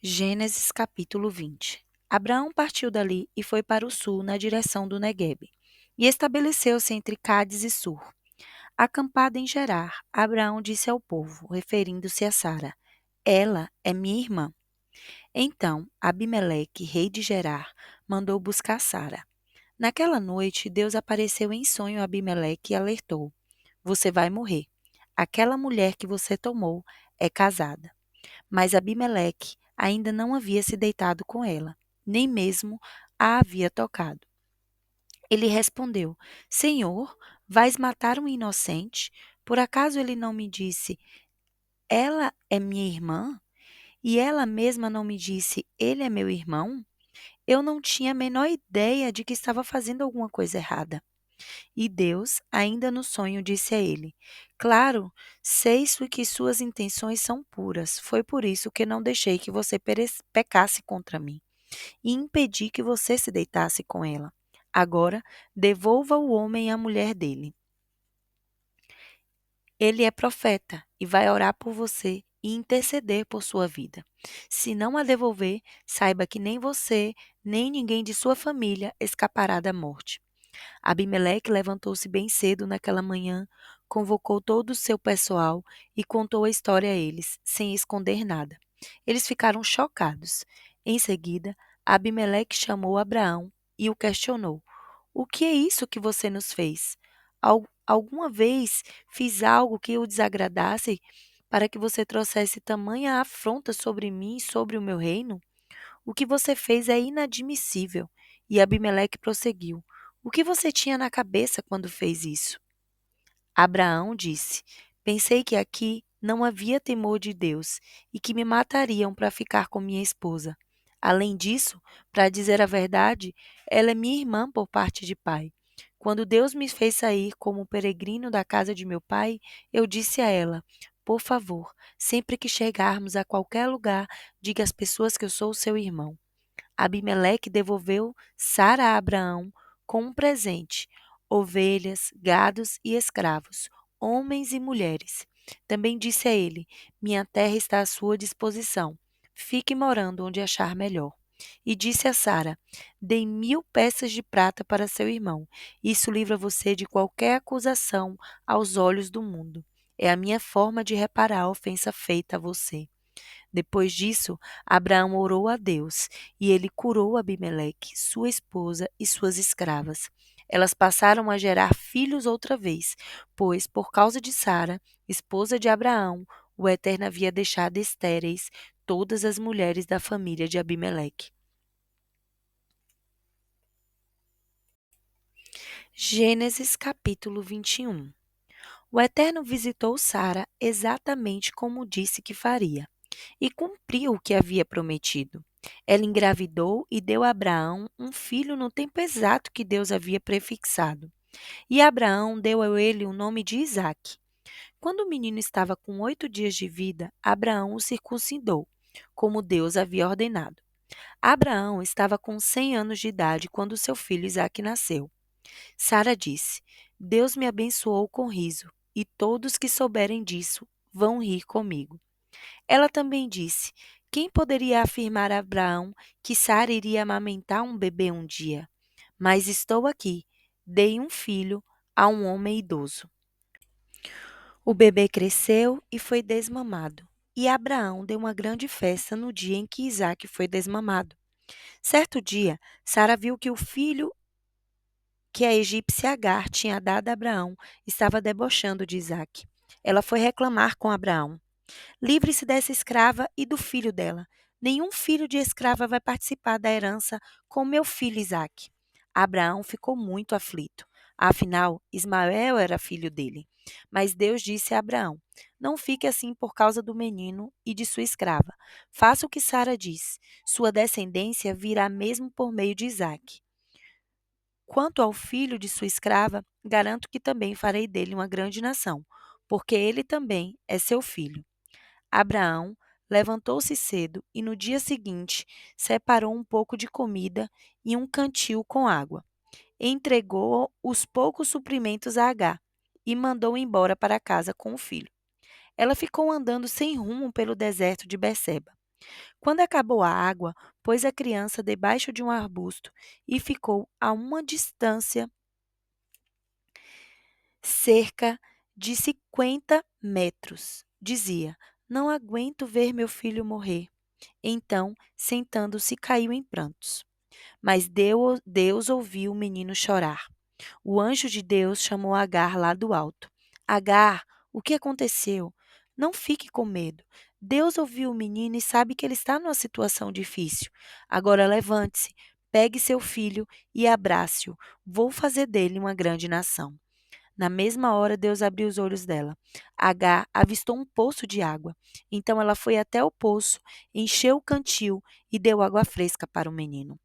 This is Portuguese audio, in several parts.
Gênesis capítulo 20. Abraão partiu dali e foi para o sul na direção do Neguebe, e estabeleceu-se entre Cádiz e Sur. Acampado em Gerar, Abraão disse ao povo, referindo-se a Sara: Ela é minha irmã. Então, Abimeleque, rei de Gerar, mandou buscar Sara. Naquela noite, Deus apareceu em sonho a Abimeleque e alertou: Você vai morrer. Aquela mulher que você tomou é casada. Mas Abimeleque ainda não havia se deitado com ela, nem mesmo a havia tocado. Ele respondeu: Senhor, vais matar um inocente? Por acaso ele não me disse: Ela é minha irmã? E ela mesma não me disse: Ele é meu irmão? Eu não tinha a menor ideia de que estava fazendo alguma coisa errada. E Deus, ainda no sonho, disse a ele: Claro, sei que suas intenções são puras. Foi por isso que não deixei que você pecasse contra mim e impedi que você se deitasse com ela. Agora, devolva o homem e a mulher dele. Ele é profeta e vai orar por você e interceder por sua vida. Se não a devolver, saiba que nem você, nem ninguém de sua família escapará da morte. Abimeleque levantou-se bem cedo naquela manhã, convocou todo o seu pessoal e contou a história a eles, sem esconder nada. Eles ficaram chocados. Em seguida, Abimeleque chamou Abraão e o questionou: O que é isso que você nos fez? Alguma vez fiz algo que o desagradasse para que você trouxesse tamanha afronta sobre mim e sobre o meu reino? O que você fez é inadmissível. E Abimeleque prosseguiu: O que você tinha na cabeça quando fez isso? Abraão disse: Pensei que aqui não havia temor de Deus e que me matariam para ficar com minha esposa. Além disso, para dizer a verdade, ela é minha irmã por parte de pai. Quando Deus me fez sair como peregrino da casa de meu pai, eu disse a ela: Por favor, sempre que chegarmos a qualquer lugar, diga às pessoas que eu sou seu irmão. Abimeleque devolveu Sara a Abraão com um presente: ovelhas, gados e escravos, homens e mulheres. Também disse a ele: Minha terra está à sua disposição. Fique morando onde achar melhor. E disse a Sara: Dei 1000 peças de prata para seu irmão. Isso livra você de qualquer acusação aos olhos do mundo. É a minha forma de reparar a ofensa feita a você. Depois disso, Abraão orou a Deus, e ele curou Abimeleque, sua esposa e suas escravas. Elas passaram a gerar filhos outra vez, pois, por causa de Sara, esposa de Abraão, o Eterno havia deixado estéreis todas as mulheres da família de Abimeleque. Gênesis capítulo 21. O Eterno visitou Sara exatamente como disse que faria, e cumpriu o que havia prometido. Ela engravidou e deu a Abraão um filho no tempo exato que Deus havia prefixado. E Abraão deu a ele o nome de Isaque. Quando o menino estava com 8 dias de vida, Abraão o circuncidou, como Deus havia ordenado. Abraão estava com 100 anos de idade quando seu filho Isaque nasceu. Sara disse: Deus me abençoou com riso, e todos que souberem disso vão rir comigo. Ela também disse: Quem poderia afirmar a Abraão que Sara iria amamentar um bebê um dia? Mas estou aqui, dei um filho a um homem idoso. O bebê cresceu e foi desmamado. E Abraão deu uma grande festa no dia em que Isaque foi desmamado. Certo dia, Sara viu que o filho que a egípcia Agar tinha dado a Abraão estava debochando de Isaque. Ela foi reclamar com Abraão: Livre-se dessa escrava e do filho dela. Nenhum filho de escrava vai participar da herança com meu filho Isaque. Abraão ficou muito aflito. Afinal, Ismael era filho dele. Mas Deus disse a Abraão: Não fique assim por causa do menino e de sua escrava. Faça o que Sara diz. Sua descendência virá mesmo por meio de Isaque. Quanto ao filho de sua escrava, garanto que também farei dele uma grande nação, porque ele também é seu filho. Abraão levantou-se cedo e no dia seguinte separou um pouco de comida e um cantil com água. Entregou os poucos suprimentos a Agar e mandou embora para casa com o filho. Ela ficou andando sem rumo pelo deserto de Berseba. Quando acabou a água, pôs a criança debaixo de um arbusto e ficou a uma distância cerca de 50 metros. Dizia: Não aguento ver meu filho morrer. Então, sentando-se, caiu em prantos. Mas Deus ouviu o menino chorar. O anjo de Deus chamou Agar lá do alto. Agar, o que aconteceu? Não fique com medo. Deus ouviu o menino e sabe que ele está numa situação difícil. Agora levante-se, pegue seu filho e abrace-o. Vou fazer dele uma grande nação. Na mesma hora, Deus abriu os olhos dela. Agar avistou um poço de água. Então ela foi até o poço, encheu o cantil e deu água fresca para o menino.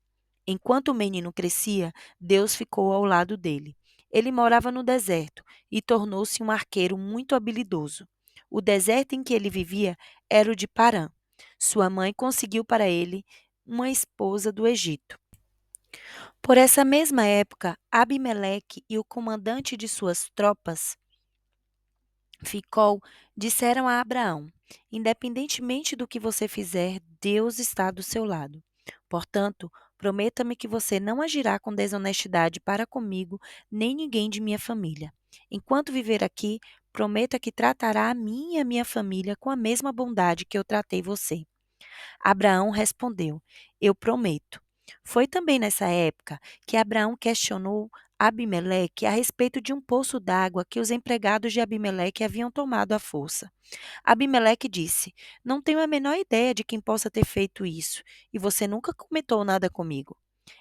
Enquanto o menino crescia, Deus ficou ao lado dele. Ele morava no deserto e tornou-se um arqueiro muito habilidoso. O deserto em que ele vivia era o de Parã. Sua mãe conseguiu para ele uma esposa do Egito. Por essa mesma época, Abimeleque e o comandante de suas tropas, Ficol, disseram a Abraão: Independentemente do que você fizer, Deus está do seu lado. Portanto, prometa-me que você não agirá com desonestidade para comigo, nem ninguém de minha família. Enquanto viver aqui, prometa que tratará a mim e a minha família com a mesma bondade que eu tratei você. Abraão respondeu: Eu prometo. Foi também nessa época que Abraão questionou Abimeleque a respeito de um poço d'água que os empregados de Abimeleque haviam tomado à força. Abimeleque disse: Não tenho a menor ideia de quem possa ter feito isso, e você nunca comentou nada comigo.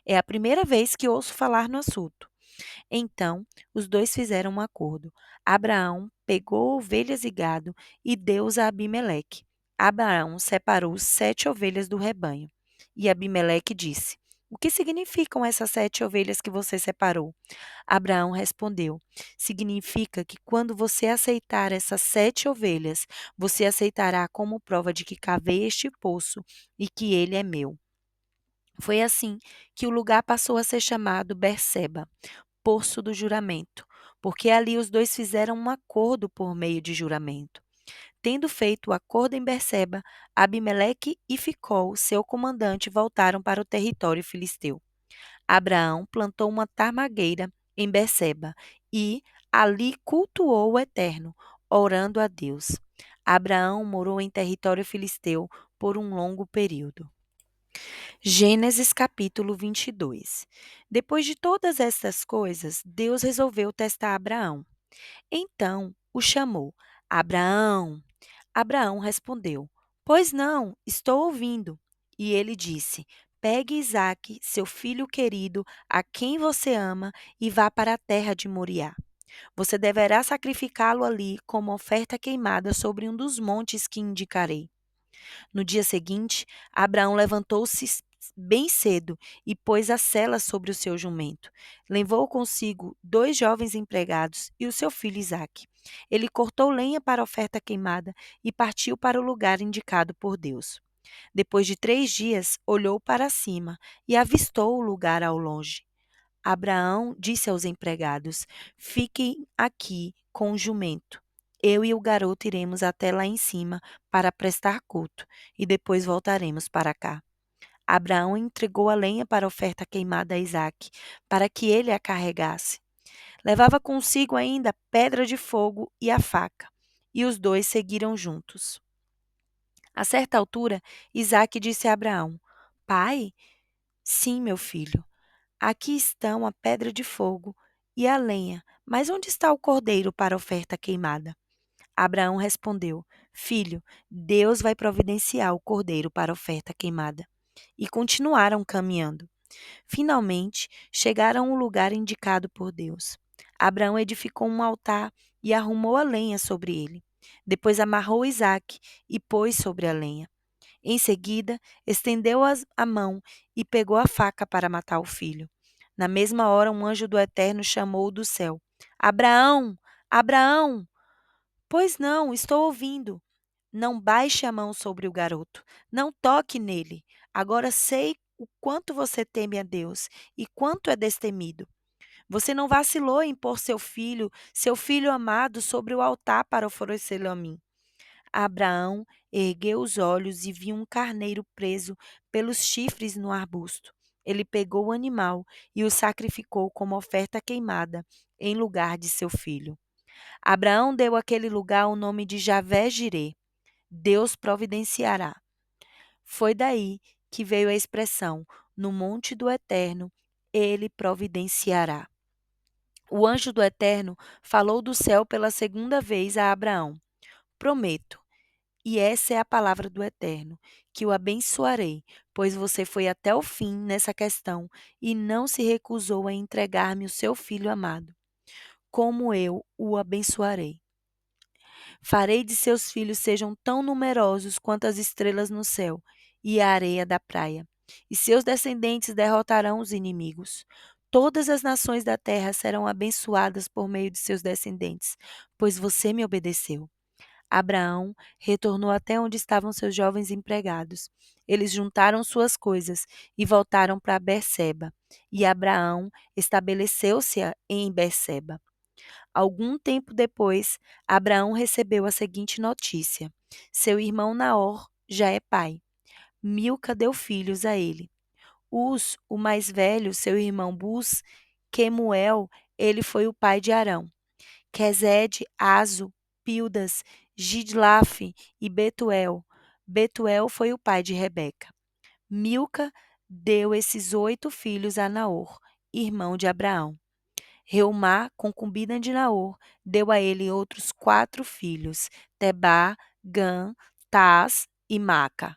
É a primeira vez que ouço falar no assunto. Então, os dois fizeram um acordo. Abraão pegou ovelhas e gado e deu-os a Abimeleque. Abraão separou 7 ovelhas do rebanho. E Abimeleque disse: O que significam essas 7 ovelhas que você separou? Abraão respondeu: Significa que quando você aceitar essas 7 ovelhas, você aceitará como prova de que cavei este poço e que ele é meu. Foi assim que o lugar passou a ser chamado Berseba, Poço do Juramento, porque ali os dois fizeram um acordo por meio de juramento. Tendo feito o acordo em Berseba, Abimeleque e Ficol, seu comandante, voltaram para o território filisteu. Abraão plantou uma tarmagueira em Berseba e ali cultuou o Eterno, orando a Deus. Abraão morou em território filisteu por um longo período. Gênesis capítulo 22. Depois de todas estas coisas, Deus resolveu testar Abraão. Então o chamou: Abraão. Abraão respondeu: Pois não, estou ouvindo. E ele disse: Pegue Isaque, seu filho querido, a quem você ama, e vá para a terra de Moriá. Você deverá sacrificá-lo ali como oferta queimada sobre um dos montes que indicarei. No dia seguinte, Abraão levantou-se bem cedo e pôs a sela sobre o seu jumento. Levou consigo 2 jovens empregados e o seu filho Isaque. Ele cortou lenha para a oferta queimada e partiu para o lugar indicado por Deus. Depois de 3 dias, olhou para cima e avistou o lugar ao longe. Abraão disse aos empregados: Fiquem aqui com o jumento. Eu e o garoto iremos até lá em cima para prestar culto e depois voltaremos para cá. Abraão entregou a lenha para a oferta queimada a Isaque, para que ele a carregasse. Levava consigo ainda a pedra de fogo e a faca, e os dois seguiram juntos. A certa altura, Isaque disse a Abraão: Pai? Sim, meu filho. Aqui estão a pedra de fogo e a lenha, mas onde está o cordeiro para a oferta queimada? Abraão respondeu: Filho, Deus vai providenciar o cordeiro para a oferta queimada. E continuaram caminhando. Finalmente, chegaram ao lugar indicado por Deus. Abraão edificou um altar e arrumou a lenha sobre ele. Depois amarrou Isaque e pôs sobre a lenha. Em seguida, estendeu a mão e pegou a faca para matar o filho. Na mesma hora, um anjo do Eterno chamou do céu: Abraão! Abraão! Pois não, estou ouvindo. Não baixe a mão sobre o garoto. Não toque nele. Agora sei o quanto você teme a Deus e quanto é destemido. Você não vacilou em pôr seu filho amado, sobre o altar para oferecê-lo a mim. Abraão ergueu os olhos e viu um carneiro preso pelos chifres no arbusto. Ele pegou o animal e o sacrificou como oferta queimada em lugar de seu filho. Abraão deu àquele lugar o nome de Javé-Jirê, Deus providenciará. Foi daí que veio a expressão: no monte do Eterno, ele providenciará. O anjo do Eterno falou do céu pela segunda vez a Abraão: prometo, e essa é a palavra do Eterno, que o abençoarei, pois você foi até o fim nessa questão e não se recusou a entregar-me o seu filho amado. Como eu o abençoarei. Farei de seus filhos sejam tão numerosos quanto as estrelas no céu e a areia da praia. E seus descendentes derrotarão os inimigos. Todas as nações da terra serão abençoadas por meio de seus descendentes, pois você me obedeceu. Abraão retornou até onde estavam seus jovens empregados. Eles juntaram suas coisas e voltaram para Berseba. E Abraão estabeleceu-se em Berseba. Algum tempo depois, Abraão recebeu a seguinte notícia: seu irmão Naor já é pai. Milca deu filhos a ele. Uz, o mais velho, seu irmão Buz, Quemuel, ele foi o pai de Arão. Quesed, Azo, Pildas, Gidlaf e Betuel. Betuel foi o pai de Rebeca. Milca deu esses 8 filhos a Naor, irmão de Abraão. Reumá, concubina de Naor, deu a ele outros 4 filhos, Tebá, Gã, Tás e Maca.